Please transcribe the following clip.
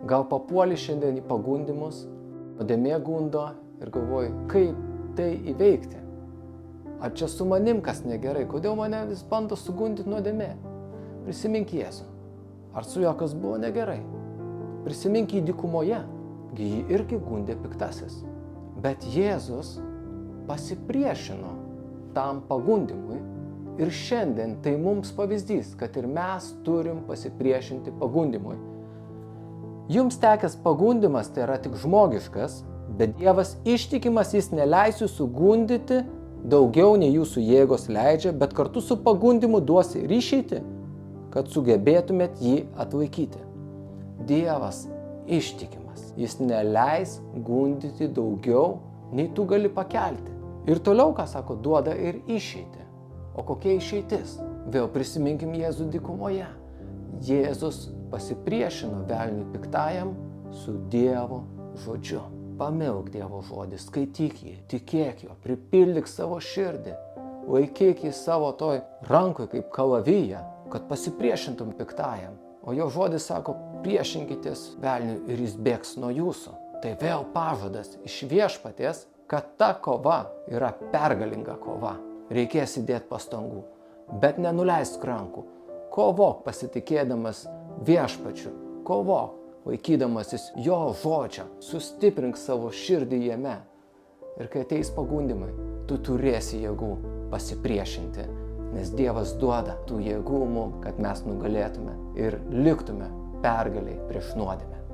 Gal papuoli šiandien į pagundimus, nuodėmė gundo ir galvoji, kaip tai įveikti. Ar čia su manim kas negerai, kodėl mane vis bando sugundyti nuodėmė? Prisimink Jėzų. Ar su juo kas buvo negerai? Prisimink jį dykumoje, gi jį irgi gundė piktasis. Bet Jėzus pasipriešino tam pagundimui ir šiandien tai mums pavyzdys, kad ir mes turim pasipriešinti pagundimui. Jums tekęs pagundimas tai yra tik žmogiškas, bet Dievas ištikimas, jis neleis jūsų gundyti daugiau nei jūsų jėgos leidžia, bet kartu su pagundimu duosi ir išeiti, kad sugebėtumėt jį atlaikyti. Dievas ištikimas, jis neleis gundyti daugiau nei tu gali pakelti. Ir toliau, ką sako, duoda ir išeiti. O kokia išeitis? Vėl prisiminkim Jėzų dykumoje. Jėzus pasipriešino velniui piktajam su Dievo žodžiu. Pamilk Dievo žodį, skaityk jį, tikėk jo, pripildyk savo širdį, laikyk jį savo toj rankoj kaip kalaviją, kad pasipriešintum piktajam. O jo žodis sako, priešinkitės velniui ir jis bėgs nuo jūsų. Tai vėl pažadas iš Viešpaties, kad ta kova yra pergalinga kova. Reikės įdėti pastangų, bet nenuleisk rankų. Kovok pasitikėdamas Viešpačiu, kovok laikydamasis jo žodžio, sustiprink savo širdį jame. Ir kai ateis pagundimai, tu turėsi jėgų pasipriešinti, nes Dievas duoda tų jėgų mums, kad mes nugalėtume ir liktume pergaliai prieš nuodėmę.